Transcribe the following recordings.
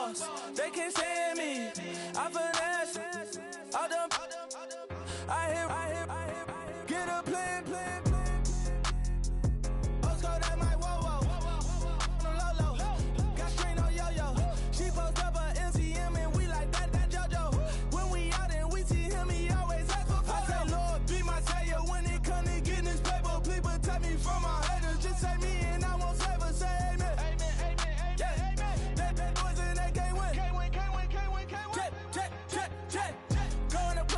boss. They can't stand me. I finesse. I done. I hit. Get a plan. Let's go that my whoa. Low. Got strain on yo-yo. She post up a MCM and we like that JoJo. When we out and we see him, he always ask for photo. I say, Lord, be my savior when it come to getting this paper. Please protect me from my haters. Just say me and I won't save her. Say amen. That boys in that can't win. Check. Going up.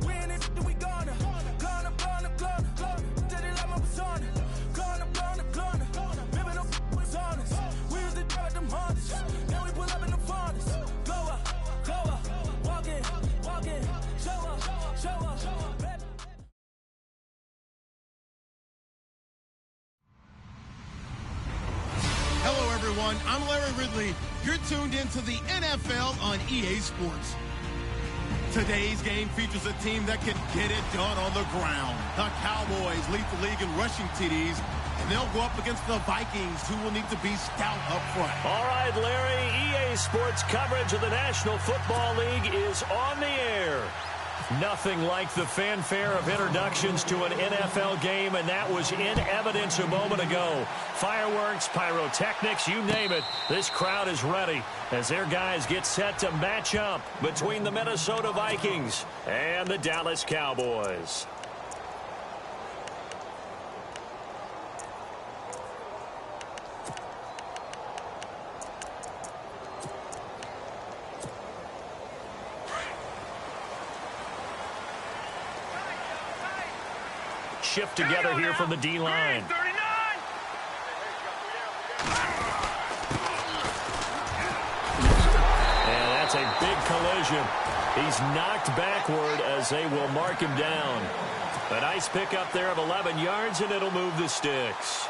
We in it, we gonna. Going up. Did it like my persona. Going up. Living up was honest. We used to drive them Hondas. Then we pull up in the Fondas. Go up. Walking. Show up. Hello, everyone. I'm Larry Ridley. You're tuned into the NFL on EA Sports. Today's game features a team that can get it done on the ground. The Cowboys lead the league in rushing TDs, and they'll go up against the Vikings, who will need to be stout up front. All right, Larry, EA Sports coverage of the National Football League is on the air. Nothing like the fanfare of introductions to an NFL game, and that was in evidence a moment ago. Fireworks, pyrotechnics, you name it. This crowd is ready as their guys get set to match up between the Minnesota Vikings and the Dallas Cowboys. Shift together here from the D-line. And that's a big collision. He's knocked backward as they will mark him down. A nice pickup there of 11 yards, and it'll move the sticks.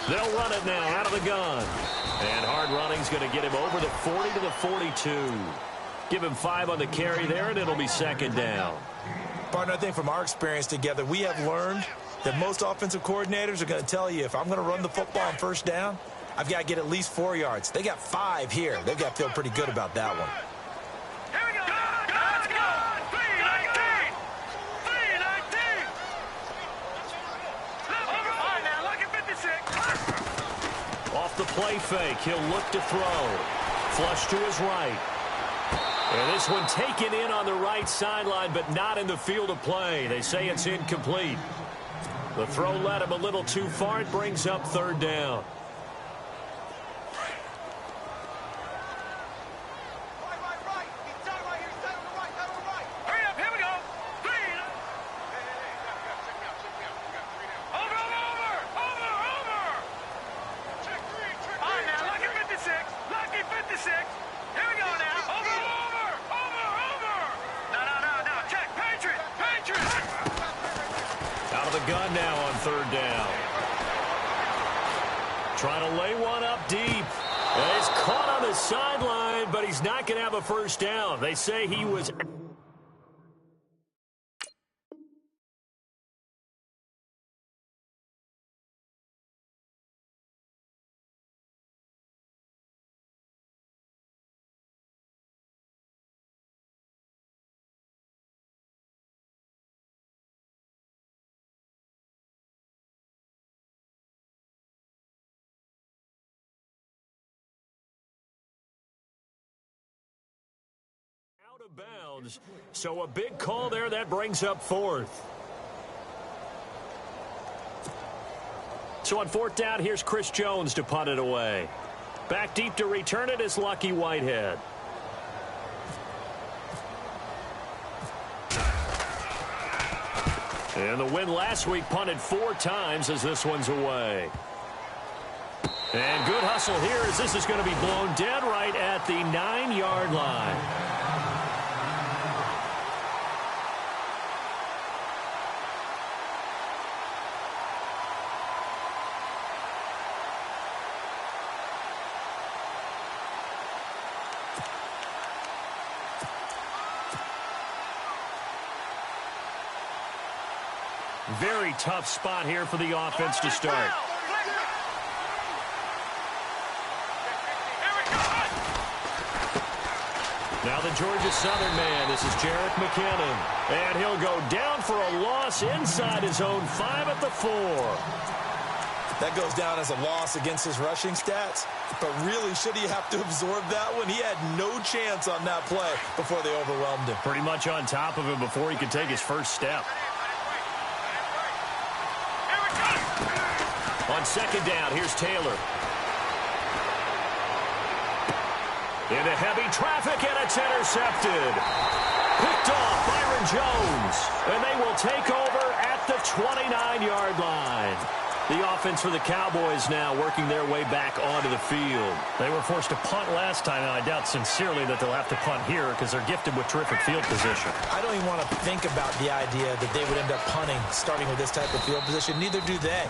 They'll run it now out of the gun. And hard running's going to get him over the 40 to the 42. Give him 5 on the carry there, and it'll be second down. Partner, I think from our experience together, we have learned that most offensive coordinators are going to tell you, if I'm going to run the football on first down, I've got to get at least 4 yards. They got 5 here. They've got to feel pretty good about that one. The play fake. He'll look to throw. Flush to his right. And this one taken in on the right sideline, but not in the field of play. They say it's incomplete. The throw led him a little too far. It brings up third down. Gun now on third down. Trying to lay one up deep. And he's caught on the sideline, but he's not going to have a first down. They say he was... out of bounds. So a big call there that brings up fourth. So on fourth down, here's Chris Jones to punt it away. Back deep to return it is Lucky Whitehead. And the win last week punted 4 times as this one's away. And good hustle here as this is going to be blown dead right at the 9-yard line. very tough spot here for the offense to start. Now the Georgia Southern man, this is Jerick McKinnon. And he'll go down for a loss inside his own 5 at the 4. That goes down as a loss against his rushing stats. But really, should he have to absorb that one? He had no chance on that play before they overwhelmed him. Pretty much on top of him before he could take his first step. On second down, here's Taylor. Into heavy traffic, and it's intercepted. Picked off Byron Jones. And they will take over at the 29-yard line. The offense for the Cowboys now working their way back onto the field. They were forced to punt last time, and I doubt sincerely that they'll have to punt here because they're gifted with terrific field position. I don't even want to think about the idea that they would end up punting starting with this type of field position. Neither do they.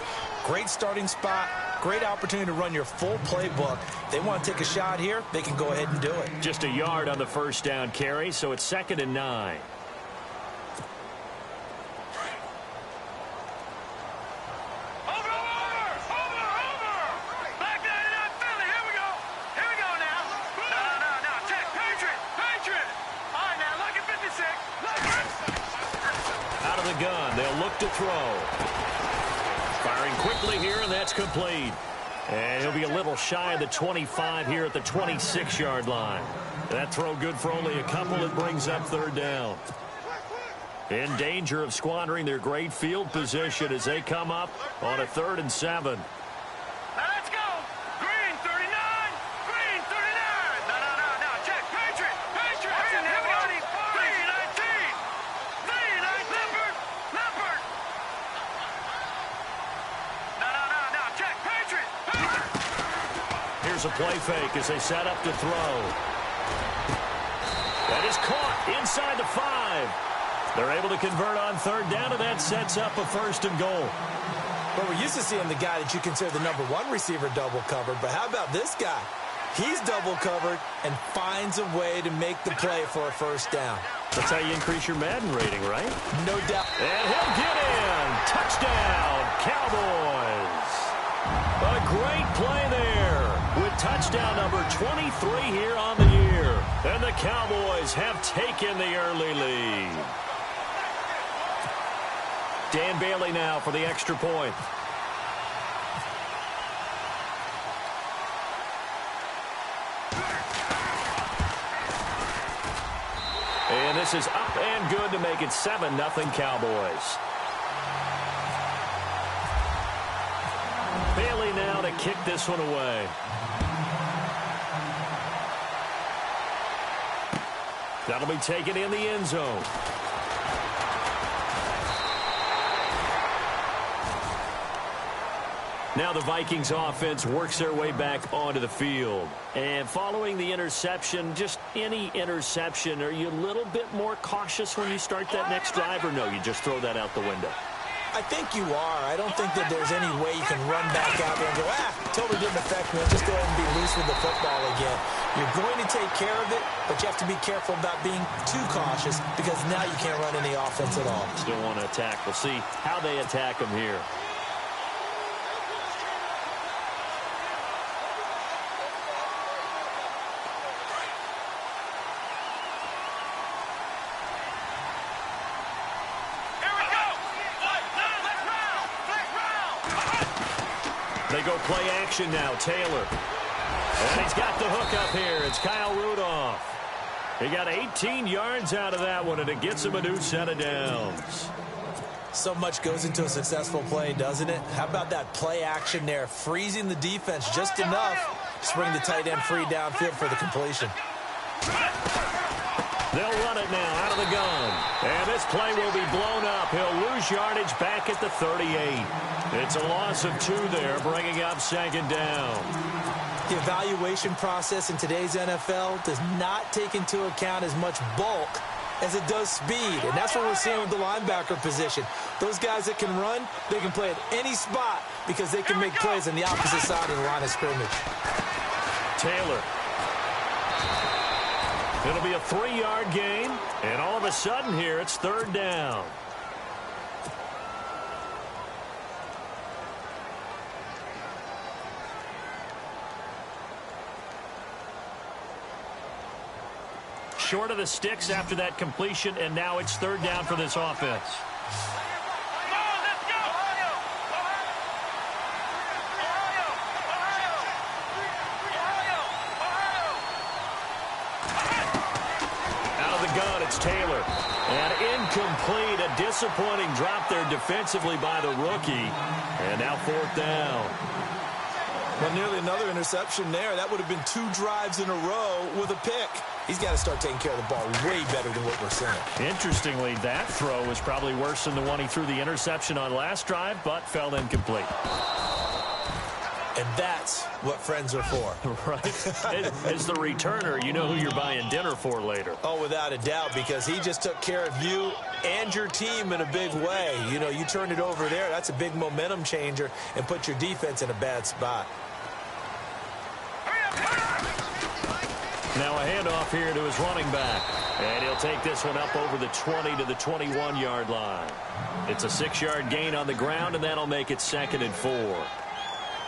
Great starting spot, great opportunity to run your full playbook. They want to take a shot here, they can go ahead and do it. Just a yard on the first down carry, so it's 2nd and 9. Gun. They'll look to throw. Firing quickly here, and that's complete. And he'll be a little shy of the 25 here at the 26-yard line. That throw good for only a couple. It brings up 3rd down. In danger of squandering their great field position as they come up on a 3rd and 7. Let's go. Green 39. Green 39. No. Check. Patriot. Patriot. Everybody. 319. 319. Leopard. No. Check. Patriot. Here's a play fake as they set up to throw. That is caught inside the 5. They're able to convert on 3rd down, and that sets up a 1st and goal. Well, we're used to seeing the guy that you consider the number 1 receiver double covered, but how about this guy? He's double covered and finds a way to make the play for a 1st down. That's how you increase your Madden rating, right? No doubt. And he'll get in. Touchdown, Cowboys. A great play there with touchdown number 23 here on the year. And the Cowboys have taken the early lead. Dan Bailey now for the extra point. And this is up and good to make it 7-0 Cowboys. Bailey now to kick this one away. That'll be taken in the end zone. Now the Vikings offense works their way back onto the field. And following the interception, just any interception, are you a little bit more cautious when you start that next drive, or no, you just throw that out the window? I think you are. I don't think that there's any way you can run back out there and go, totally didn't affect me. Just go ahead and be loose with the football again. You're going to take care of it, but you have to be careful about being too cautious because now you can't run any offense at all. Still want to attack. We'll see how they attack them here. They go play action now, Taylor. And he's got the hook up here. It's Kyle Rudolph. He got 18 yards out of that one, and it gets him a new set of downs. So much goes into a successful play, doesn't it? How about that play action there, freezing the defense just enough to bring the tight end free downfield for the completion. They'll run it now out of the gun. And this play will be blown up. He'll lose yardage back at the 38. It's a loss of 2 there, bringing up 2nd down. The evaluation process in today's NFL does not take into account as much bulk as it does speed. And that's what we're seeing with the linebacker position. Those guys that can run, they can play at any spot because they can make plays on the opposite side of the line of scrimmage. Taylor. It'll be a 3-yard gain, and all of a sudden here, it's 3rd down. short of the sticks after that completion, and now it's third down for this offense. It's Taylor. And incomplete. A disappointing drop there defensively by the rookie. And now fourth down. Well, nearly another interception there. That would have been 2 drives in a row with a pick. He's got to start taking care of the ball way better than what we're seeing. Interestingly, that throw was probably worse than the one he threw the interception on last drive, but fell incomplete. And that's what friends are for. Right. As the returner, you know who you're buying dinner for later. Oh, without a doubt, because he just took care of you and your team in a big way. You know, you turned it over there. That's a big momentum changer and put your defense in a bad spot. Now a handoff here to his running back. And he'll take this one up over the 20 to the 21-yard line. It's a 6-yard gain on the ground, and that'll make it 2nd and 4.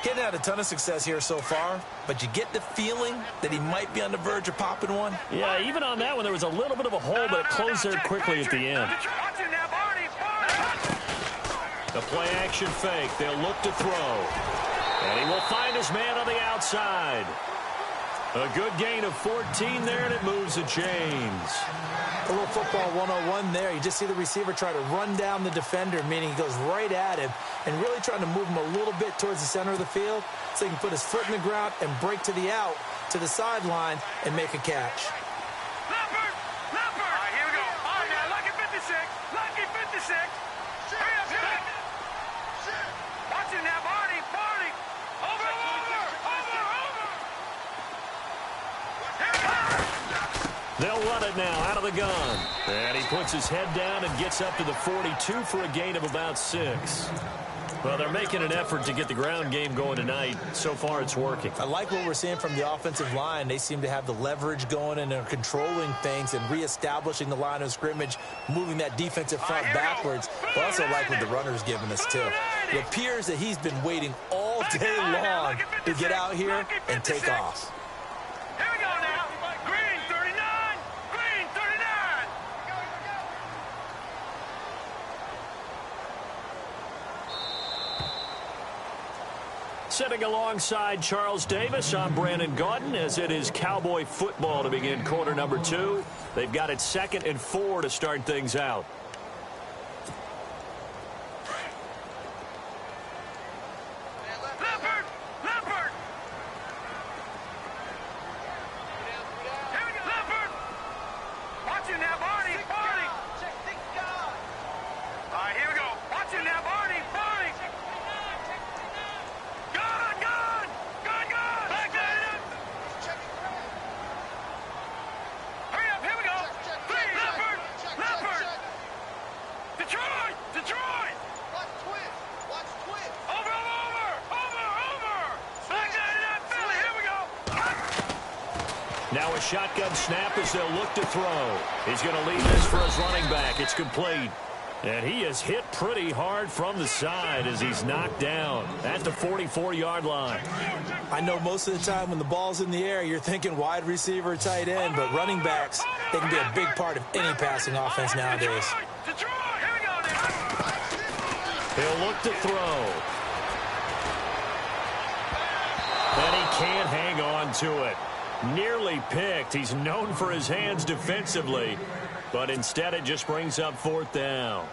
Getting had a ton of success here so far, but you get the feeling that he might be on the verge of popping one. Yeah, even on that one, there was a little bit of a hole, but it closed there quickly at the end. The play-action fake. They'll look to throw. And he will find his man on the outside. A good gain of 14 there, and it moves the chains. A little football 101 there. You just see the receiver try to run down the defender, meaning he goes right at him and really trying to move him a little bit towards the center of the field so he can put his foot in the ground and break to the out, to the sideline, and make a catch. Leopard! Leopard! All right, here we go. All right, now, lucky 56. Lucky 56. Hurry up, hurry up. Watch it now, Barney. Barney. Over. They'll run it now out of the gun. And he puts his head down and gets up to the 42 for a gain of about 6. Well, they're making an effort to get the ground game going tonight. So far, it's working. I like what we're seeing from the offensive line. They seem to have the leverage going, and they're controlling things and reestablishing the line of scrimmage, moving that defensive front backwards. I also like what the runner's giving us, too. It appears that he's been waiting all day long to get out here and take off. Here we go now. Green 39. Green 39. Sitting alongside Charles Davis, I'm Brandon Gaudin, as it is Cowboy football to begin quarter number 2. They've got it 2nd and 4 to start things out. Leopard. Leopard. Here we go. Leopard. Watch it now, Barney. Barney. All right, here we go. Watch it now, Barney. Barney. Gun. Back that up. Hurry up, here we go. 3, Leopard. Detroit. Watch twist. Over. Back that up, Philly, here we go. Now a shotgun snap as they'll look to throw. He's going to leave this for his running back. It's complete. And he is hit pretty hard from the side as he's knocked down at the 44-yard line. I know most of the time when the ball's in the air, you're thinking wide receiver, tight end, but running backs, they can be a big part of any passing offense nowadays. Detroit, here we go now. He'll look to throw. And he can't hang on to it. Nearly picked. He's known for his hands defensively, but instead it just brings up 4th down.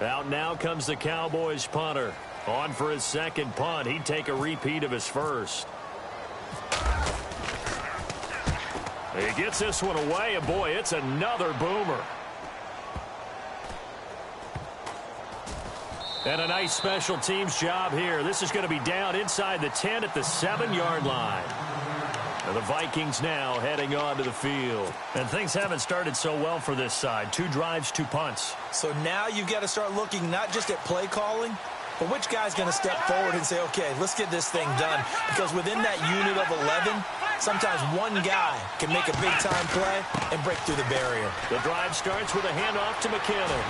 Out now comes the Cowboys punter. On for his second punt. He'd take a repeat of his first. He gets this one away, and boy, it's another boomer. And a nice special teams job here. This is going to be down inside the 10 at the 7-yard line. And the Vikings now heading onto the field. And things haven't started so well for this side. 2 drives, 2 punts. So now you've got to start looking not just at play calling, but which guy's going to step forward and say, okay, let's get this thing done. Because within that unit of 11, sometimes one guy can make a big-time play and break through the barrier. The drive starts with a handoff to McKinnon.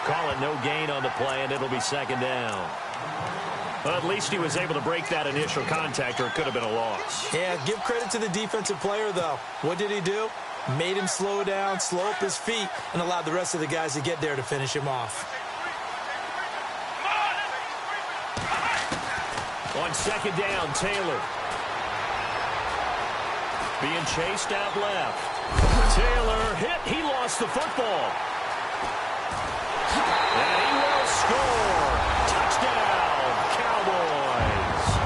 Call it no gain on the play, and it'll be 2nd down. Well, at least he was able to break that initial contact, or it could have been a loss. Yeah, give credit to the defensive player, though. What did he do? Made him slow down, slow up his feet, and allowed the rest of the guys to get there to finish him off. On second down, Taylor. Being chased out left. Taylor hit. He lost the football. And he will score. Touchdown, Cowboys.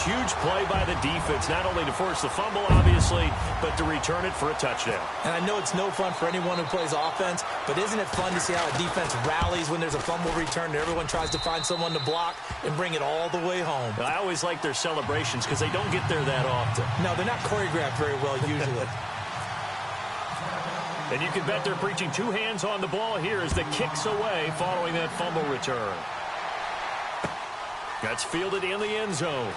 Huge play by the defense, not only to force the fumble, obviously, but to return it for a touchdown. And I know it's no fun for anyone who plays offense, but isn't it fun to see how a defense rallies when there's a fumble return and everyone tries to find someone to block and bring it all the way home? I always like their celebrations because they don't get there that often. No, they're not choreographed very well usually. And you can bet they're preaching two hands on the ball here as the kick's away following that fumble return. That's fielded in the end zone.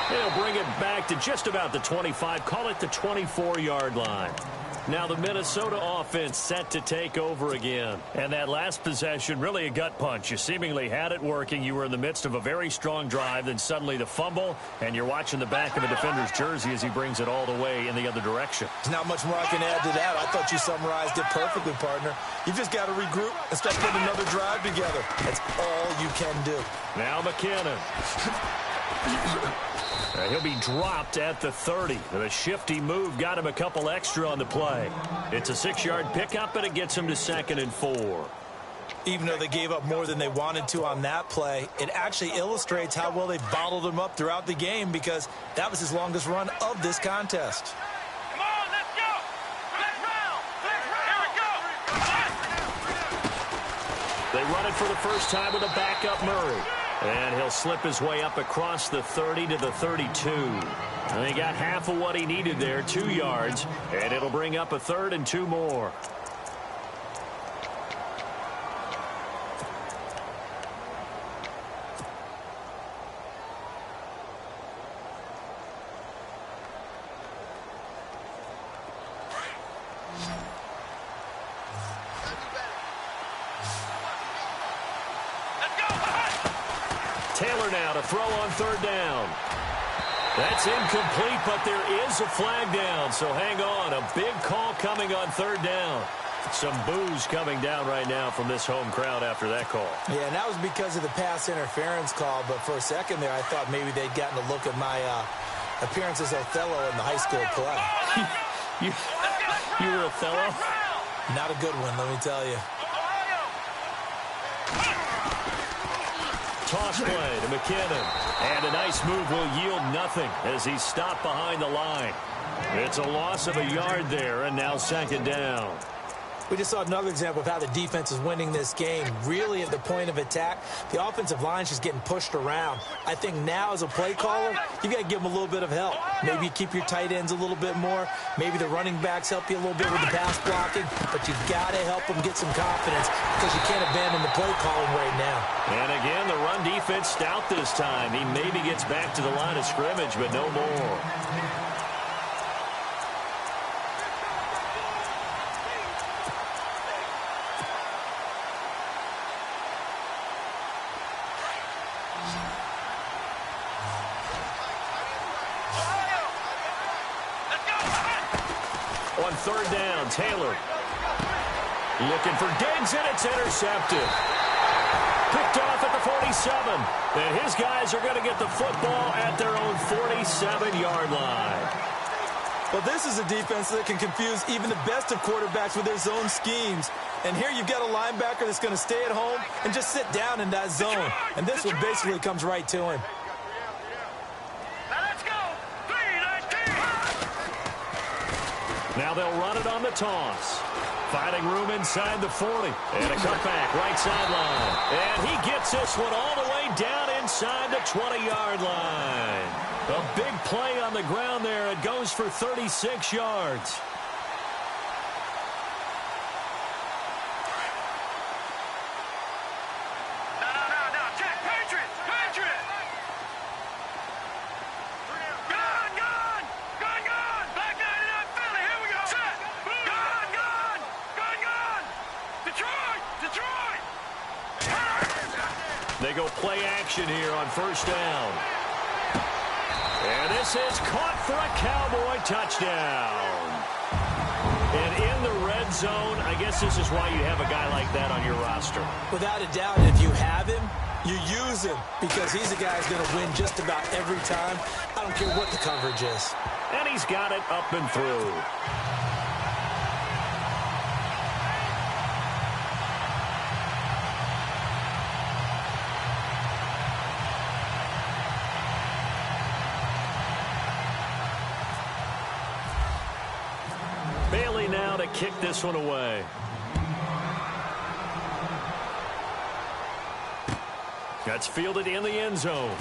They'll bring it back to just about the 25, call it the 24-yard line. Now the Minnesota offense set to take over again. And that last possession, really a gut punch. You seemingly had it working. You were in the midst of a very strong drive, then suddenly the fumble, and you're watching the back of a defender's jersey as he brings it all the way in the other direction. There's not much more I can add to that. I thought you summarized it perfectly, partner. You've just got to regroup and start putting another drive together. That's all you can do. Now McKinnon. He'll be dropped at the 30. The shifty move got him a couple extra on the play. It's a 6-yard pickup, and it gets him to 2nd and 4. Even though they gave up more than they wanted to on that play, it actually illustrates how well they bottled him up throughout the game because that was his longest run of this contest. Come on, let's go. Let's round. Here we go. They run it for the first time with a backup Murray. And he'll slip his way up across the 30 to the 32. And he got half of what he needed there, 2 yards. And it'll bring up a 3rd and 2 more. Taylor now to throw on 3rd down. That's incomplete, but there is a flag down, so hang on. A big call coming on 3rd down. Some boos coming down right now from this home crowd after that call. Yeah, and that was because of the pass interference call, but for a second there I thought maybe they'd gotten a look at my appearance as Othello in the high school play. You were Othello? Not a good one, let me tell you. Toss play to McKinnon. And a nice move will yield nothing as he's stopped behind the line. It's a loss of a yard there, and now 2nd down. We just saw another example of how the defense is winning this game. Really at the point of attack, the offensive line's just getting pushed around. I think now as a play caller, you got to give them a little bit of help. Maybe keep your tight ends a little bit more. Maybe the running backs help you a little bit with the pass blocking. But you've got to help them get some confidence because you can't abandon the play calling right now. And again, the run defense stout this time. He maybe gets back to the line of scrimmage, but no more. On 3rd down, Taylor. Looking for Diggs, and it's intercepted. Picked off at the 47. And his guys are going to get the football at their own 47-yard line. Well, this is a defense that can confuse even the best of quarterbacks with their zone schemes. And here you've got a linebacker that's going to stay at home and just sit down in that zone. And this one basically comes right to him. Now they'll run it on the toss. Finding room inside the 40. And a cutback right sideline. And he gets this one all the way down inside the 20-yard line. A big play on the ground there. It goes for 36 yards. They go play action here on first down. And this is caught for a Cowboy touchdown. And in the red zone, I guess this is why you have a guy like that on your roster. Without a doubt, if you have him, you use him because he's a guy who's going to win just about every time. I don't care what the coverage is. And he's got it up and through. Bailey now to kick this one away. That's fielded in the end zone.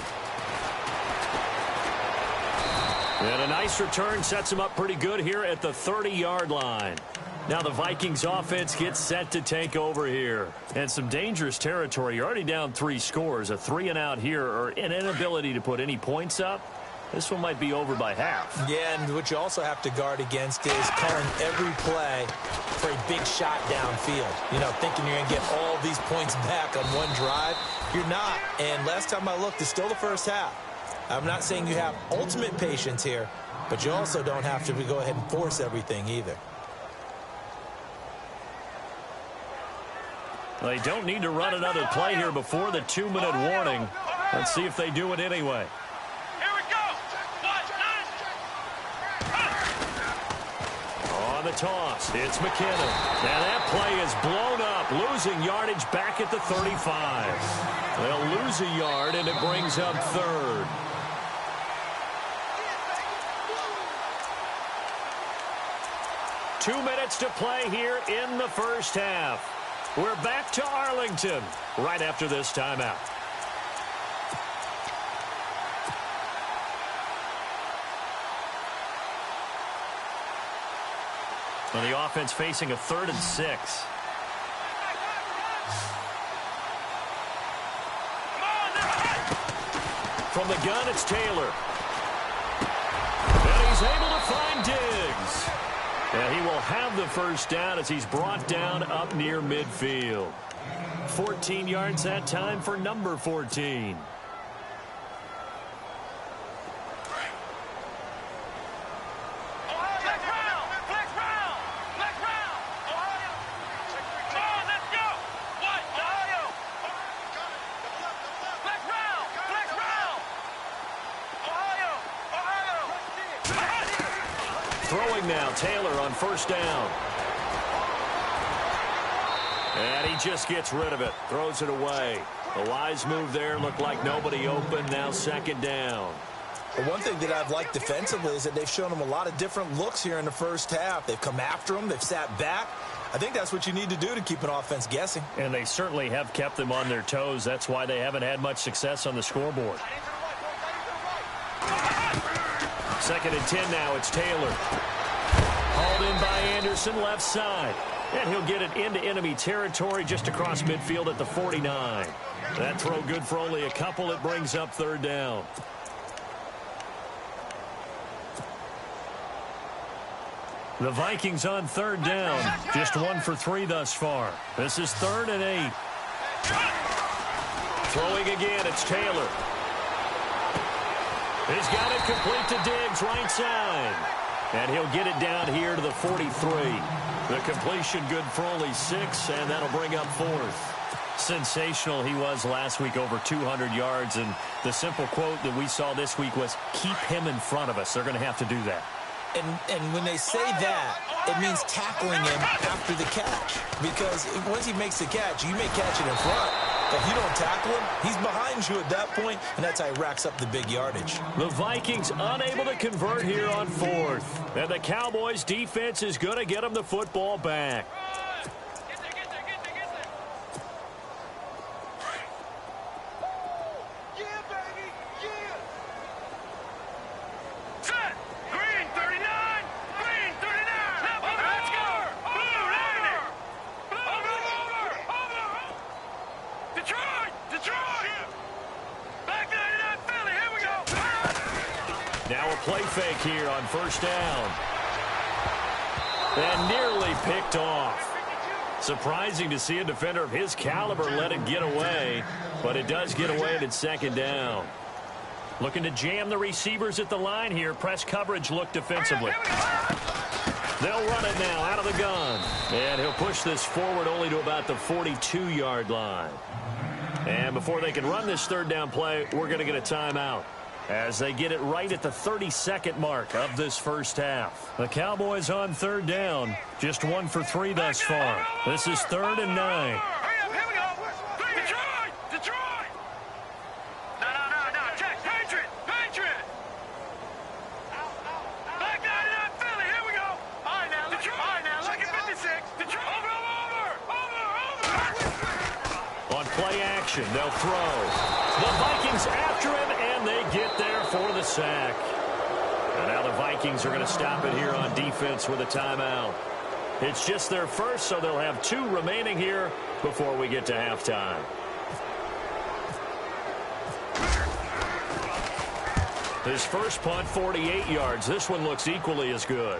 And a nice return sets him up pretty good here at the 30-yard line. Now the Vikings offense gets set to take over here. And some dangerous territory. You're already down 3 scores. A 3-and-out here or an inability to put any points up. This one might be over by half. Yeah, and what you also have to guard against is calling every play for a big shot downfield. You know, thinking you're going to get all these points back on one drive. You're not. And last time I looked, it's still the first half. I'm not saying you have ultimate patience here, but you also don't have to go ahead and force everything either. They don't need to run another play here before the 2-minute warning. Let's see if they do it anyway. The toss. It's McKinnon. Now that play is blown up, losing yardage back at the 35. They'll lose a yard, and it brings up third. Two minutes to play here in the first half. We're back to Arlington right after this timeout. Well, the offense facing a 3rd and 6. From the gun, it's Taylor. And he's able to find Diggs. And he will have the first down as he's brought down up near midfield. 14 yards that time for number 14. Throwing now, Taylor on first down. And he just gets rid of it. Throws it away. The wise move there. Looked like nobody open. Now 2nd down. But one thing that I've liked defensively is that they've shown him a lot of different looks here in the first half. They've come after him. They've sat back. I think that's what you need to do to keep an offense guessing. And they certainly have kept them on their toes. That's why they haven't had much success on the scoreboard. 2nd and 10 now. It's Taylor. Hauled in by Anderson, left side. And he'll get it into enemy territory just across midfield at the 49. That throw good for only a couple. It brings up 3rd down. The Vikings on 3rd down. Just 1 for 3 thus far. This is 3rd and 8. Throwing again, it's Taylor. He's got it complete to Diggs, right side. And he'll get it down here to the 43. The completion good for only 6, and that'll bring up 4th. Sensational he was last week, over 200 yards. And the simple quote that we saw this week was, keep him in front of us. They're going to have to do that. And when they say that, it means tackling him after the catch. Because once he makes the catch, you may catch it in front. But if you don't tackle him, he's behind you at that point, and that's how he racks up the big yardage. The Vikings unable to convert here on 4th. And the Cowboys' defense is going to get them the football back. Now a play fake here on first down. And nearly picked off. Surprising to see a defender of his caliber let it get away, but it does get away and it's second down. Looking to jam the receivers at the line here. Press coverage look defensively. They'll run it now out of the gun. And he'll push this forward only to about the 42-yard line. And before they can run this third down play, we're going to get a timeout as they get it right at the 32nd mark of this first half. The Cowboys on third down, just 1 for 3 thus far. This is 3rd and 9. They'll throw. The Vikings after him, and they get there for the sack. And now the Vikings are going to stop it here on defense with a timeout. It's just their first, so they'll have 2 remaining here before we get to halftime. His first punt, 48 yards. This one looks equally as good.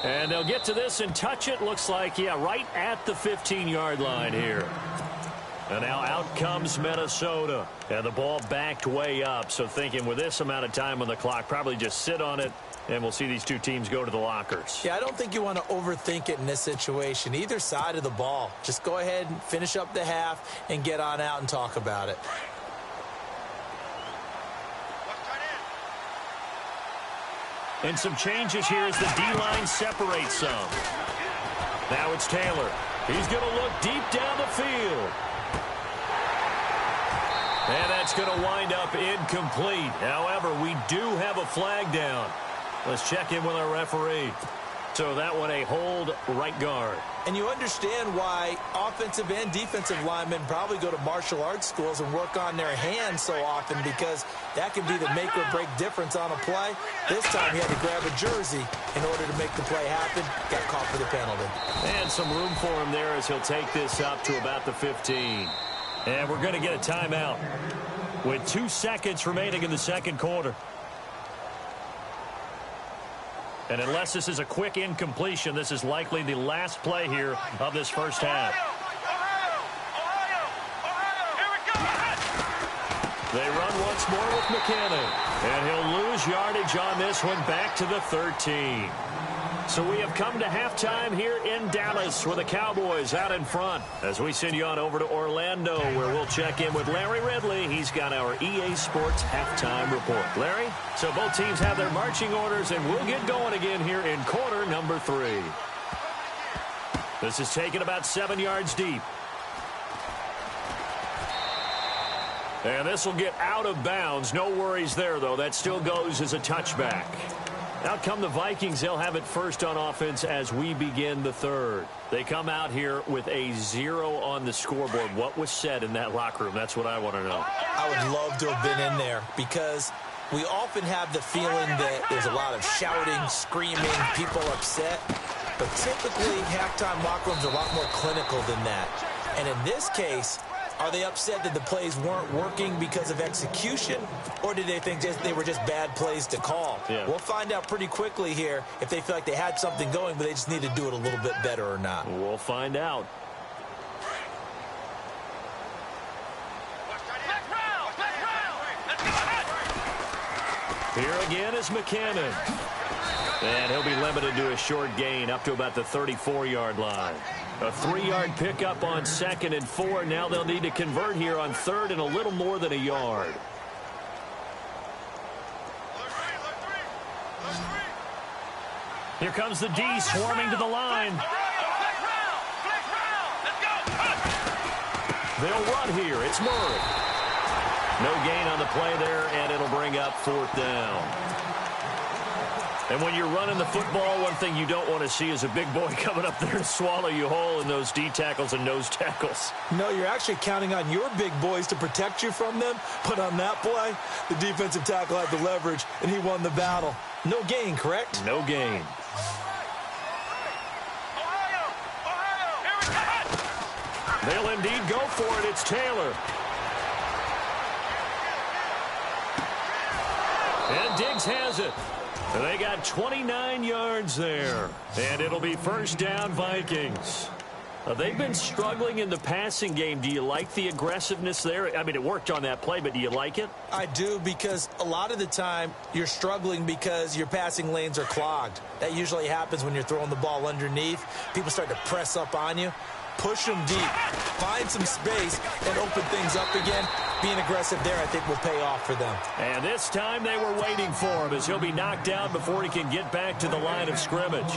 And they'll get to this and touch it. Looks like, yeah, right at the 15-yard line here. And now out comes Minnesota. And the ball backed way up. So thinking with this amount of time on the clock, probably just sit on it, and we'll see these 2 teams go to the lockers. Yeah, I don't think you want to overthink it in this situation. Either side of the ball. Just go ahead and finish up the half and get on out and talk about it. And some changes here as the D-line separates some. Now it's Taylor. He's going to look deep down the field. And that's going to wind up incomplete. However, we do have a flag down. Let's check in with our referee. So that one a hold right guard. And you understand why offensive and defensive linemen probably go to martial arts schools and work on their hands so often, because that can be the make or break difference on a play. This time he had to grab a jersey in order to make the play happen. Got caught for the penalty. And some room for him there as he'll take this up to about the 15. And we're going to get a timeout with 2 seconds remaining in the second quarter. And unless this is a quick incompletion, this is likely the last play here of this first half. They run once more with McKinnon. And he'll lose yardage on this one back to the 13. So we have come to halftime here in Dallas with the Cowboys out in front as we send you on over to Orlando, where we'll check in with Larry Ridley. He's got our EA Sports halftime report. Larry, so both teams have their marching orders, and we'll get going again here in quarter number 3. This is taken about 7 yards deep. And this will get out of bounds. No worries there, though. That still goes as a touchback. Out come the Vikings. They'll have it first on offense as we begin the third. They come out here with a 0 on the scoreboard. What was said in that locker room? That's what I want to know. I would love to have been in there, because we often have the feeling that there's a lot of shouting, screaming, people upset. But typically, halftime locker rooms are a lot more clinical than that. And in this case, are they upset that the plays weren't working because of execution, or did they think they were just bad plays to call? Yeah. We'll find out pretty quickly here if they feel like they had something going, but they just need to do it a little bit better or not. We'll find out. Here again is McKinnon. And he'll be limited to a short gain up to about the 34-yard line. A 3-yard pickup on 2nd and 4. Now they'll need to convert here on 3rd and a little more than a yard. Here comes the D swarming to the line. They'll run here. It's Murray. No gain on the play there, and it'll bring up 4th down. And when you're running the football, one thing you don't want to see is a big boy coming up there to swallow you whole in those D tackles and nose tackles. No, you're actually counting on your big boys to protect you from them. But on that play, the defensive tackle had the leverage, and he won the battle. No gain, correct? No gain. They'll indeed go for it. It's Taylor. And Diggs has it. They got 29 yards there, and it'll be first down, Vikings. They've been struggling in the passing game. Do you like the aggressiveness there? I mean, it worked on that play, but do you like it? I do, because a lot of the time you're struggling because your passing lanes are clogged. That usually happens when you're throwing the ball underneath. People start to press up on you. Push them deep. Find some space and open things up again. Being aggressive there, I think, will pay off for them. And this time they were waiting for him as he'll be knocked down before he can get back to the line of scrimmage.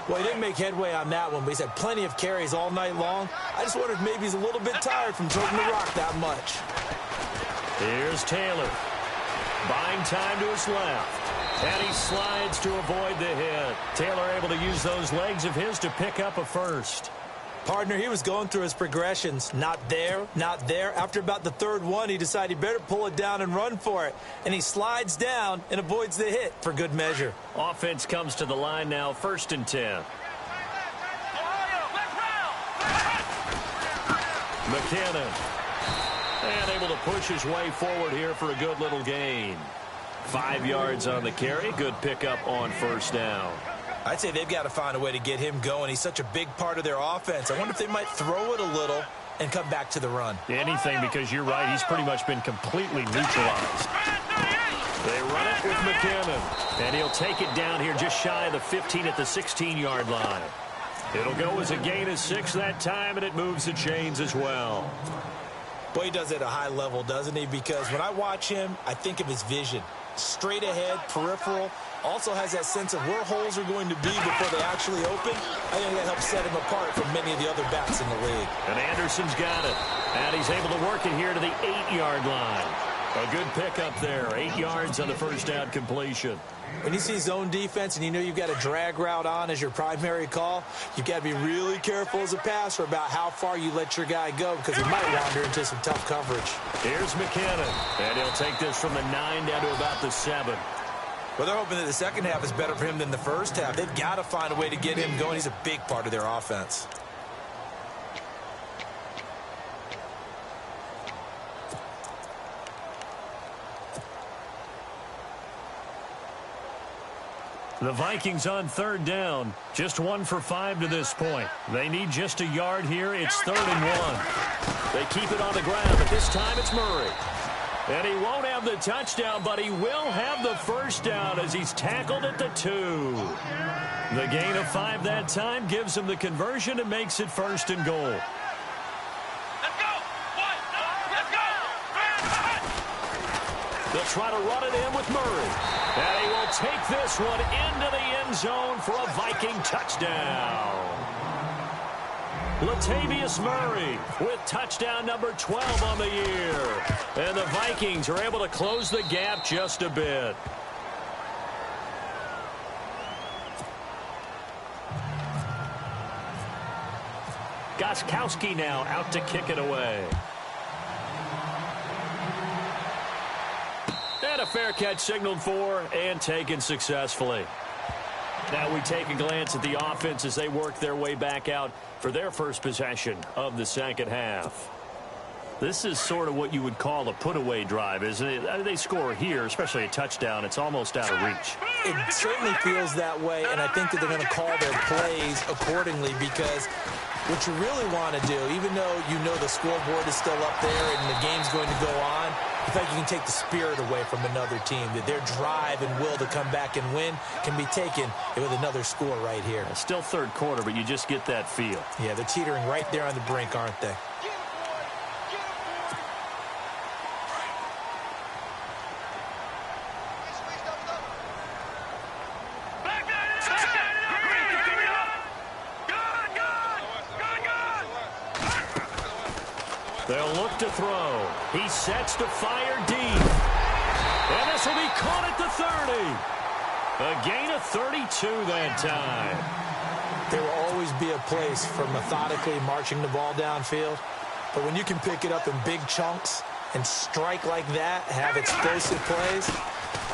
Well, he didn't make headway on that one, but he's had plenty of carries all night long. I just wonder if maybe he's a little bit tired from toting the rock that much. Here's Taylor. Buying time to his left. And he slides to avoid the hit. Taylor able to use those legs of his to pick up a first. Partner, he was going through his progressions. Not there, not there. After about the third one, he decided he better pull it down and run for it. And he slides down and avoids the hit for good measure. Offense comes to the line now, 1st and 10. McKinnon. And able to push his way forward here for a good little gain. 5 yards on the carry. Good pickup on first down. I'd say they've got to find a way to get him going. He's such a big part of their offense. I wonder if they might throw it a little and come back to the run. Anything, because you're right. He's pretty much been completely neutralized. They run it with McKinnon. And he'll take it down here just shy of the 15 at the 16-yard line. It'll go as a gain of 6 that time, and it moves the chains as well. Boy, he does it at a high level, doesn't he? Because when I watch him, I think of his vision. Straight ahead, peripheral. Also has that sense of where holes are going to be before they actually open. I think that helps set him apart from many of the other backs in the league. And Anderson's got it. And he's able to work it here to the 8-yard line. A good pickup there. 8 yards on the first down completion. When you see zone defense and you know you've got a drag route on as your primary call, you've got to be really careful as a passer about how far you let your guy go, because he might wander into some tough coverage. Here's McKinnon. And he'll take this from the 9 down to about the 7. Well, they're hoping that the second half is better for him than the first half. They've got to find a way to get him going. He's a big part of their offense. The Vikings on 3rd down. Just 1 for 5 to this point. They need just a yard here. It's 3rd and 1. They keep it on the ground, but this time it's Murray. And he won't have the touchdown, but he will have the first down as he's tackled at the 2. The gain of 5 that time gives him the conversion and makes it 1st and goal. Let's go! Let's go! They'll try to run it in with Murray. And he will take this one into the end zone for a Viking touchdown. Latavius Murray with touchdown number 12 on the year. And the Vikings are able to close the gap just a bit. Gostkowski now out to kick it away. And a fair catch signaled for and taken successfully. Now we take a glance at the offense as they work their way back out for their first possession of the second half. This is sort of what you would call a put-away drive, isn't it? They score here, especially a touchdown. It's almost out of reach. It certainly feels that way, and I think that they're going to call their plays accordingly, because what you really want to do, even though you know the scoreboard is still up there and the game's going to go on, I think you can take the spirit away from another team, that their drive and will to come back and win can be taken with another score right here. Still 3rd quarter, but you just get that feel. Yeah, they're teetering right there on the brink, aren't they? They'll look to throw. He sets to fire deep. And this will be caught at the 30. A gain of 32 that time. There will always be a place for methodically marching the ball downfield. But when you can pick it up in big chunks and strike like that, have explosive plays,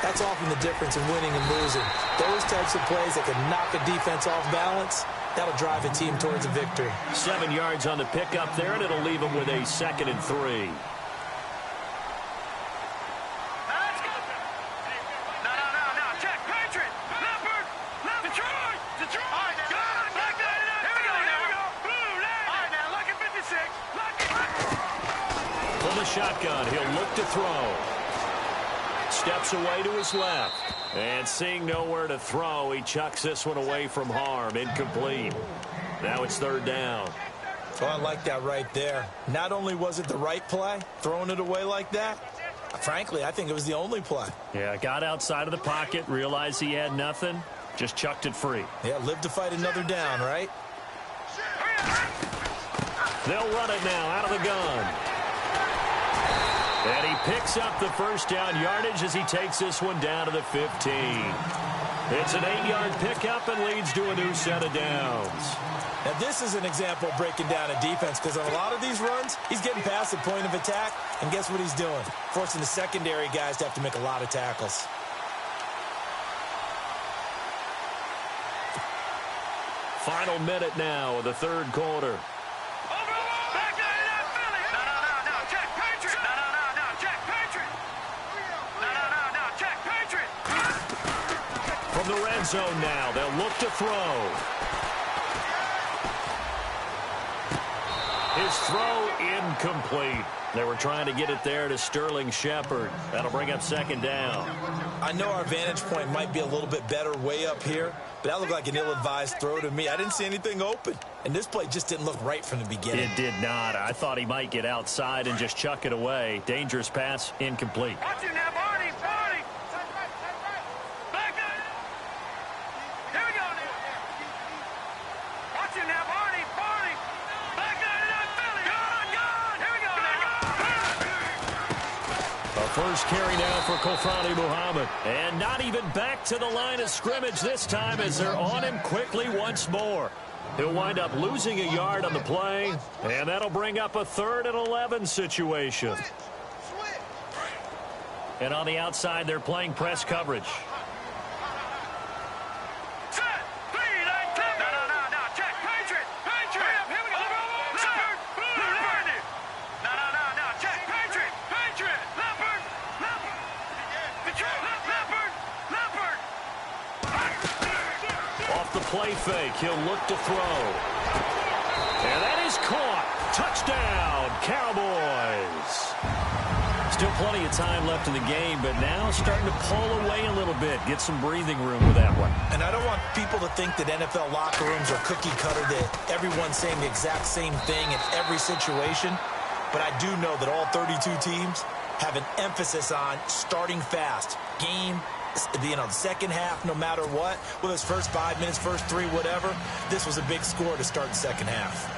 that's often the difference in winning and losing. Those types of plays that can knock a defense off balance, that'll drive a team towards a victory. 7 yards on the pickup there, and it'll leave them with a 2nd and 3. Let's go! No, check, Patriots! from the shotgun. He'll look to throw. Steps away to his left. And seeing nowhere to throw, he chucks this one away from harm. Incomplete. Now it's third down. Oh, I like that right there. Not only was it the right play, throwing it away like that, frankly, I think it was the only play. Yeah, got outside of the pocket, realized he had nothing, just chucked it free. Yeah, live to fight another down, right? They'll run it now out of the gun. And he picks up the first down yardage as he takes this one down to the 15. It's an 8-yard pickup and leads to a new set of downs. Now, this is an example of breaking down a defense because on a lot of these runs, he's getting past the point of attack, and guess what he's doing? Forcing the secondary guys to have to make a lot of tackles. Final minute now of the third quarter. From the red zone now, they'll look to throw. His throw incomplete. They were trying to get it there to Sterling Shepard. That'll bring up second down. I know our vantage point might be a little bit better way up here, but that looked like an ill-advised throw to me. I didn't see anything open, and this play just didn't look right from the beginning. It did not. I thought he might get outside and just chuck it away. Dangerous pass, incomplete. Watch it now, Barney. Barney. Back up. Here we go now. Watch it now, Barney. Barney. Back up. Philly. Gone. Here we go now. A first carry now for Kofrani Muhammad. And not even back to the line of scrimmage this time as they're on him quickly once more. He'll wind up losing a yard on the play, and that'll bring up a 3rd and 11 situation. And on the outside, they're playing press coverage. Play fake. He'll look to throw. And that is caught. Touchdown, Cowboys. Still plenty of time left in the game, but now starting to pull away a little bit. Get some breathing room with that one. And I don't want people to think that NFL locker rooms are cookie cutter, that everyone's saying the exact same thing in every situation. But I do know that all 32 teams have an emphasis on starting fast. Game, the second half, no matter what, whether it's first 5 minutes, first 3, whatever, this was a big score to start the second half.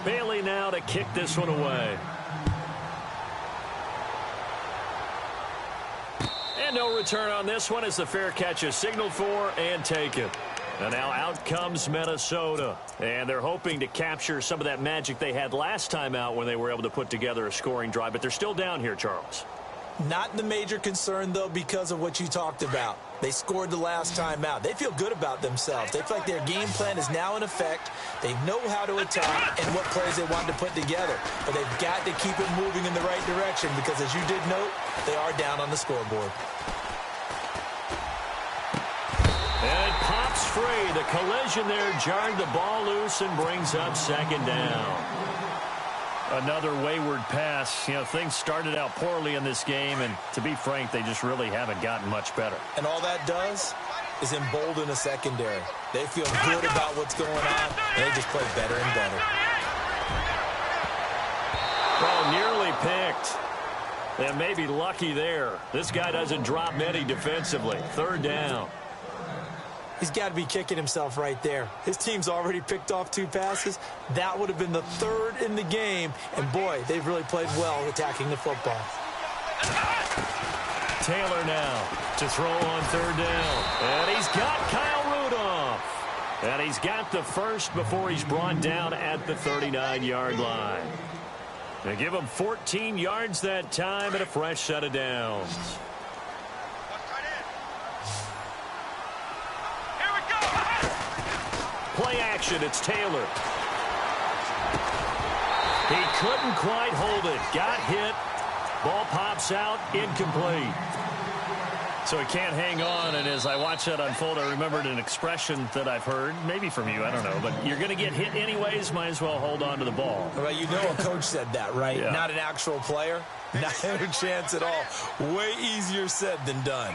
Bailey now to kick this one away. And no return on this one as the fair catch is signaled for and taken. And now out comes Minnesota. And they're hoping to capture some of that magic they had last time out when they were able to put together a scoring drive. But they're still down here, Charles. Not the major concern, though, because of what you talked about. They scored the last time out. They feel good about themselves. They feel like their game plan is now in effect. They know how to attack and what plays they want to put together. But they've got to keep it moving in the right direction because, as you did note, they are down on the scoreboard. And it pops free. The collision there jarred the ball loose and brings up second down. Another wayward pass. You know, things started out poorly in this game, and to be frank, they just really haven't gotten much better. And all that does is embolden a secondary. They feel good about what's going on, and they just play better and better. Oh, nearly picked. And maybe lucky there. This guy doesn't drop many defensively. Third down. He's got to be kicking himself right there. His team's already picked off 2 passes. That would have been the 3rd in the game. And, boy, they've really played well attacking the football. Taylor now to throw on third down. And he's got Kyle Rudolph. And he's got the first before he's brought down at the 39-yard line. They give him 14 yards that time and a fresh set of downs. Play action, it's Taylor. He couldn't quite hold it. Got hit, Ball pops out, incomplete. So he can't hang on, and as I watch that unfold, I remembered an expression that I've heard, maybe from you, I don't know, but you're going to get hit anyways, might as well hold on to the ball. Well, you know a coach said that, right? Yeah. Not an actual player. Not a chance at all. Way easier said than done.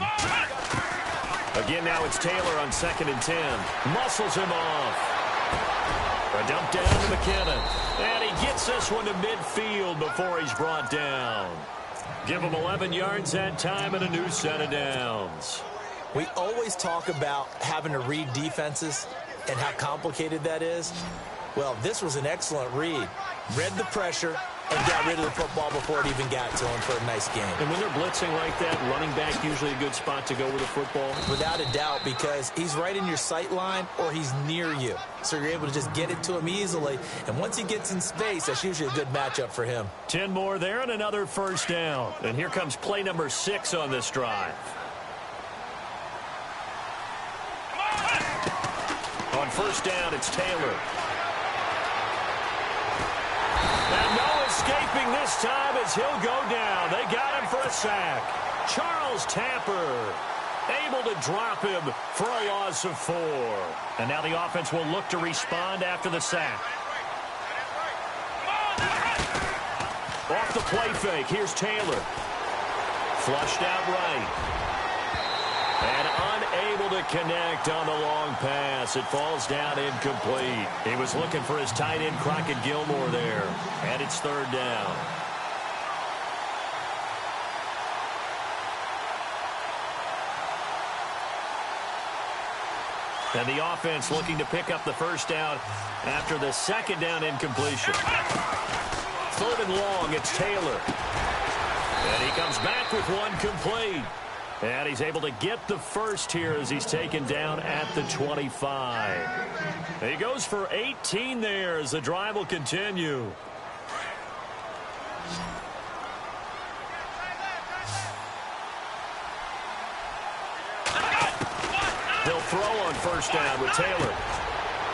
Again, now it's Taylor on 2nd and 10. Muscles him off. A dump down to McKinnon. And he gets this one to midfield before he's brought down. Give him 11 yards that time and a new set of downs. We always talk about having to read defenses and how complicated that is. Well, this was an excellent read. Read the pressure and got rid of the football before it even got to him for a nice game. And when they're blitzing like that, running back usually a good spot to go with the football? Without a doubt, because he's right in your sight line or he's near you. So you're able to just get it to him easily. And once he gets in space, that's usually a good matchup for him. 10 more there and another first down. And here comes play number 6 on this drive. On first down, it's Taylor. And no escaping this time as he'll go down. They got him for a sack. Charles Tapper able to drop him for a loss of 4. And now the offense will look to respond after the sack. Off the play fake, here's Taylor. Flushed out right. And unable to connect on the long pass. It falls down incomplete. He was looking for his tight end, Crockett Gilmore, there. And it's 3rd down. And the offense looking to pick up the first down after the 2nd down incompletion. 3rd and long, it's Taylor. And he comes back with one complete. And he's able to get the first here as he's taken down at the 25. He goes for 18 there as the drive will continue. They'll throw on first down with Taylor.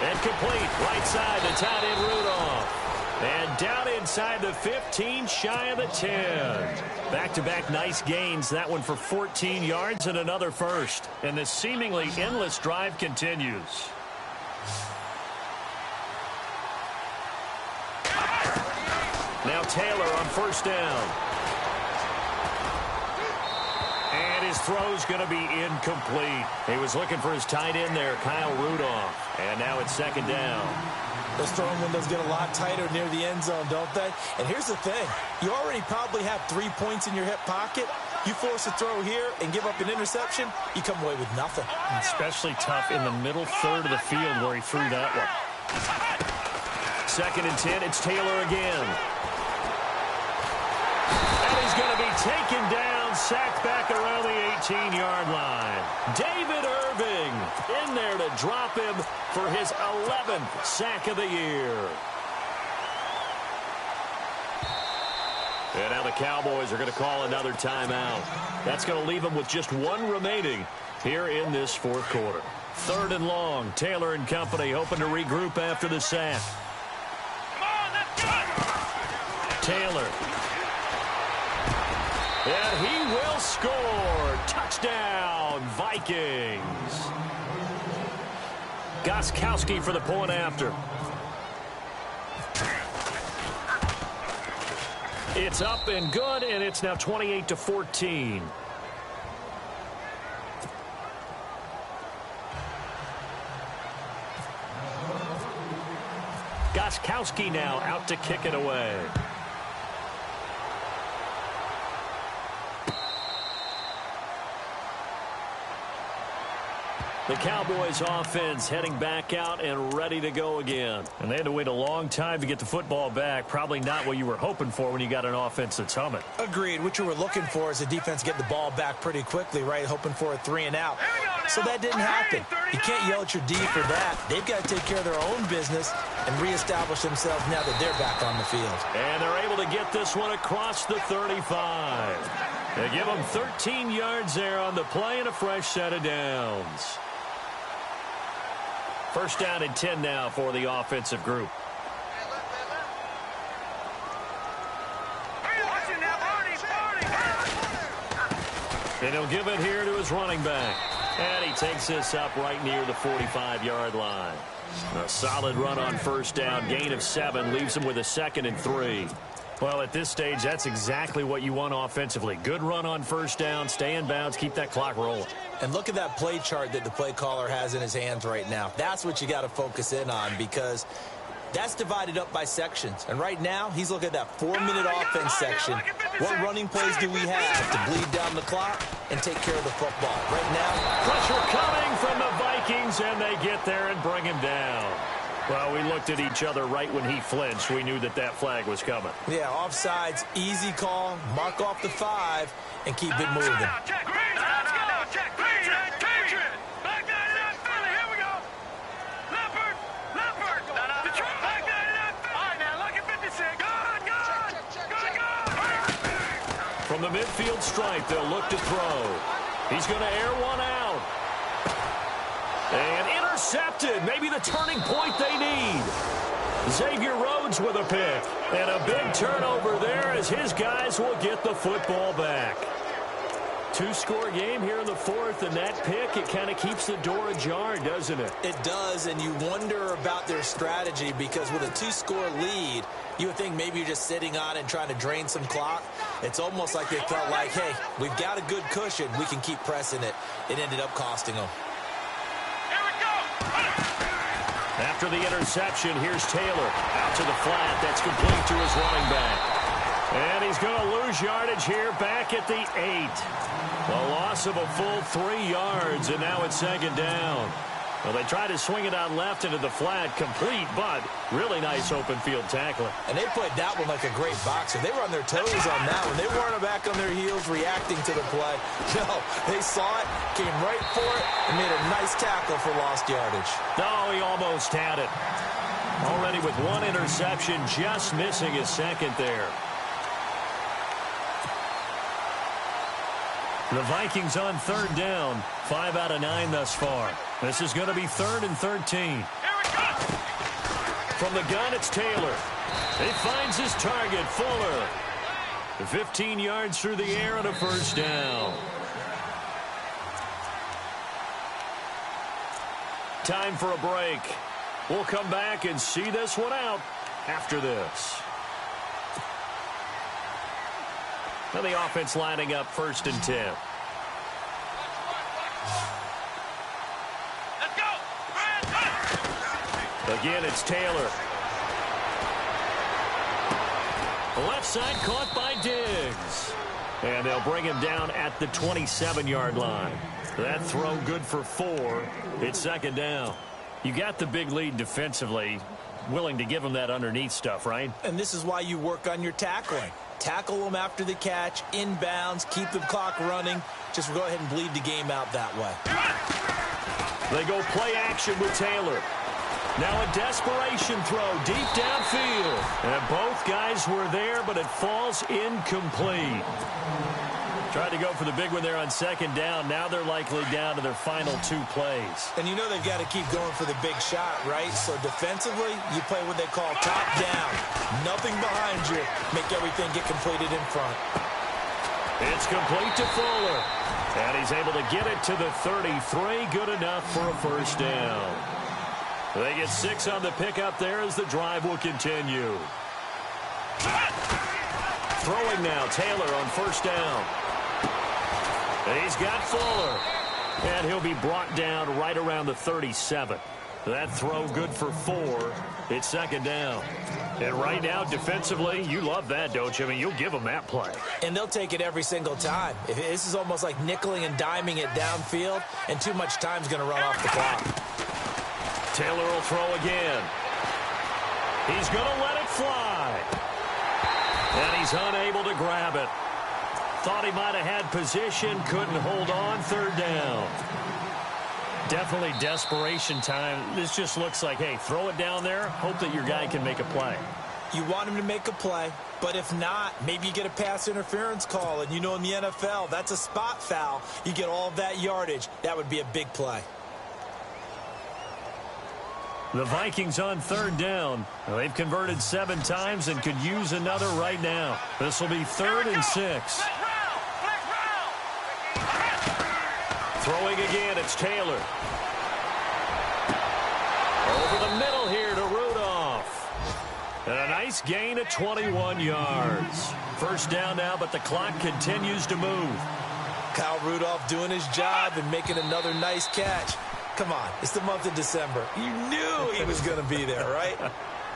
And complete, right side to tight end Rudolph. And down inside the 15, shy of the 10. Back-to-back nice gains. That one for 14 yards and another first. And the seemingly endless drive continues. Now Taylor on first down. And his throw's going to be incomplete. He was looking for his tight end there, Kyle Rudolph. And now it's 2nd down. Those throwing windows get a lot tighter near the end zone, don't they? And here's the thing. You already probably have 3 points in your hip pocket. You force a throw here and give up an interception, you come away with nothing. Especially tough in the middle third of the field where he threw that one. 2nd and 10, it's Taylor again. And he's going to be taken down, sacked back around the 18-yard line. David Irving in there to drop him for his 11th sack of the year. And now the Cowboys are going to call another timeout. That's going to leave them with just 1 remaining here in this 4th quarter. 3rd and long, Taylor and company hoping to regroup after the sack. Taylor. And he will score. Touchdown, Vikings. Gostkowski for the point after. It's up and good, and it's now 28-14. Gostkowski now out to kick it away. The Cowboys offense heading back out and ready to go again. And they had to wait a long time to get the football back. Probably not what you were hoping for when you got an offense that's humming. Agreed. What you were looking for is the defense get the ball back pretty quickly, right? Hoping for a 3 and out. So that didn't happen. You can't yell at your D for that. They've got to take care of their own business and reestablish themselves now that they're back on the field. And they're able to get this one across the 35. They give them 13 yards there on the play and a fresh set of downs. First down and 10 now for the offensive group. And he'll give it here to his running back. And he takes this up right near the 45-yard line. A solid run on first down. Gain of 7 leaves him with a 2nd and 3. Well, at this stage, that's exactly what you want offensively. Good run on first down, stay in bounds, keep that clock rolling. And look at that play chart that the play caller has in his hands right now. That's what you got to focus in on, because that's divided up by sections. And right now, he's looking at that 4-minute offense section. What running plays do we have to bleed down the clock and take care of the football? Right now, pressure coming from the Vikings, and they get there and bring him down. Well, we looked at each other right when he flinched. We knew that that flag was coming. Yeah, offsides, easy call, mark off the 5, and keep it moving. From the midfield stripe, they'll look to throw. He's going to air one out. And intercepted. Maybe the turning point they need. Xavier Rhodes with a pick. And a big turnover there as his guys will get the football back. 2-score game here in the 4th, and that pick, it kind of keeps the door ajar, doesn't it? It does, and you wonder about their strategy, because with a 2-score lead, you would think maybe you're just sitting on it and trying to drain some clock. It's almost like they felt like, hey, we've got a good cushion. We can keep pressing it. It ended up costing them. After the interception, here's Taylor. Out to the flat. That's complete to his running back. And he's going to lose yardage here back at the 8. A loss of a full 3 yards, and now it's 2nd down. Well, they tried to swing it out left into the flat, complete, but really nice open field tackling. And they played that one like a great boxer. They were on their toes on that one. They weren't back on their heels reacting to the play. No, they saw it, came right for it, and made a nice tackle for lost yardage. No, he almost had it. Already with 1 interception, just missing his 2nd there. The Vikings on 3rd down, 5 out of 9 thus far. This is going to be 3rd and 13. From the gun, it's Taylor. He finds his target, Fuller. 15 yards through the air and a first down. Time for a break. We'll come back and see this one out after this. Now the offense lining up 1st and 10. Let's go. Again, it's Taylor. The left side caught by Diggs. And they'll bring him down at the 27-yard line. That throw good for 4. It's 2nd down. You got the big lead defensively. Willing to give him that underneath stuff, right? And this is why you work on your tackling. Tackle them after the catch, inbounds, keep the clock running. Just go ahead and bleed the game out that way. They go play action with Taylor. Now a desperation throw deep downfield. And both guys were there, but it falls incomplete. Tried to go for the big one there on 2nd down. Now they're likely down to their final 2 plays. And you know they've got to keep going for the big shot, right? So defensively, you play what they call top down. Nothing behind you. Make everything get completed in front. It's complete to Fuller. And he's able to get it to the 33. Good enough for a first down. They get 6 on the pickup there as the drive will continue. Throwing now, Taylor on first down. He's got Fuller. And he'll be brought down right around the 37. That throw good for 4. It's 2nd down. And right now, defensively, you love that, don't you? I mean, you'll give them that play. And they'll take it every single time. This is almost like nickeling and diming it downfield, and too much time's going to run off the clock. Taylor will throw again. He's going to let it fly. And he's unable to grab it. Thought he might have had position, couldn't hold on, 3rd down. Definitely desperation time. This just looks like, hey, throw it down there, hope that your guy can make a play. You want him to make a play, but if not, maybe you get a pass interference call, and you know in the NFL, that's a spot foul. You get all of that yardage. That would be a big play. The Vikings on 3rd down. Well, they've converted 7 times and could use another right now. This will be 3rd and 6. Throwing again, it's Taylor. Over the middle here to Rudolph. And a nice gain of 21 yards. First down now, but the clock continues to move. Kyle Rudolph doing his job and making another nice catch. Come on, it's the month of December. You knew he was going to be there, right?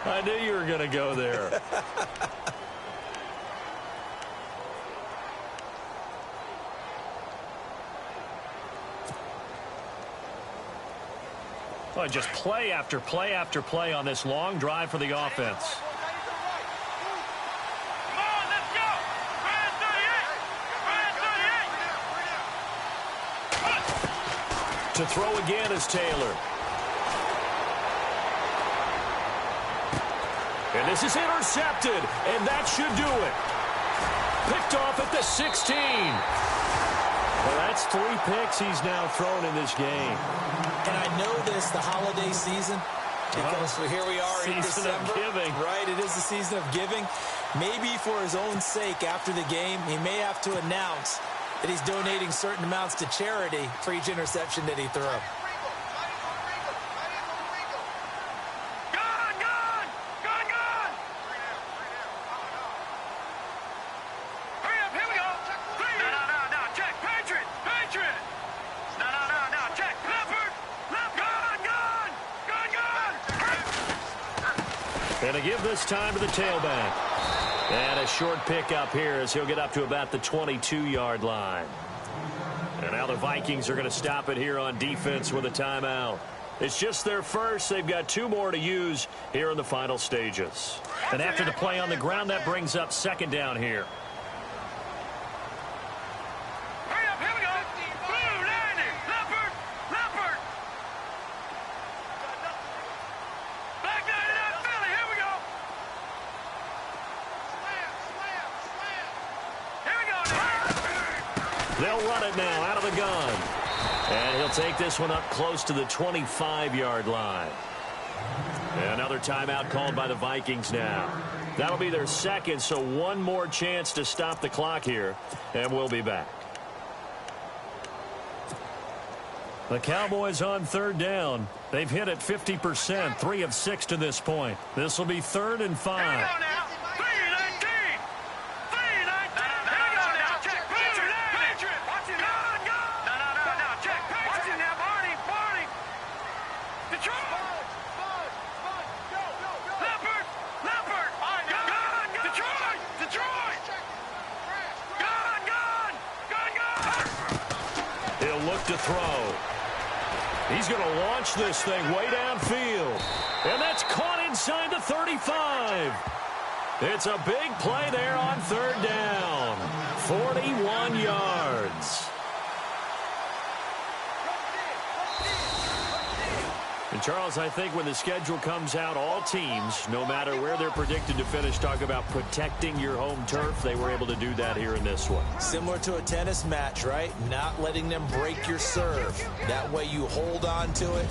I knew you were going to go there. Oh, just play after play after play on this long drive for the offense. To throw again is Taylor. And this is intercepted, and that should do it. Picked off at the 16. Well, that's 3 picks he's now thrown in this game. And I know this, the holiday season, because here we are in December. Season of giving. Right, it is the season of giving. Maybe for his own sake after the game, he may have to announce that he's donating certain amounts to charity for each interception that he threw. And a give this time to the tailback. And a short pickup here as he'll get up to about the 22-yard line. And now the Vikings are going to stop it here on defense with a timeout. It's just their first. They've got 2 more to use here in the final stages. And after the play on the ground, that brings up second down here. They'll run it now out of the gun. And he'll take this one up close to the 25-yard line. And another timeout called by the Vikings now. That'll be their second, so one more chance to stop the clock here. And we'll be back. The Cowboys on third down. They've hit it 50%, 3 of 6 to this point. This will be 3rd and 5. To throw. He's going to launch this thing way downfield. And that's caught inside the 35. It's a big play there on third down. 41 yards. And Charles, I think when the schedule comes out, all teams, no matter where they're predicted to finish, talk about protecting your home turf. They were able to do that here in this one. Similar to a tennis match, right? Not letting them break your serve. That way you hold on to it,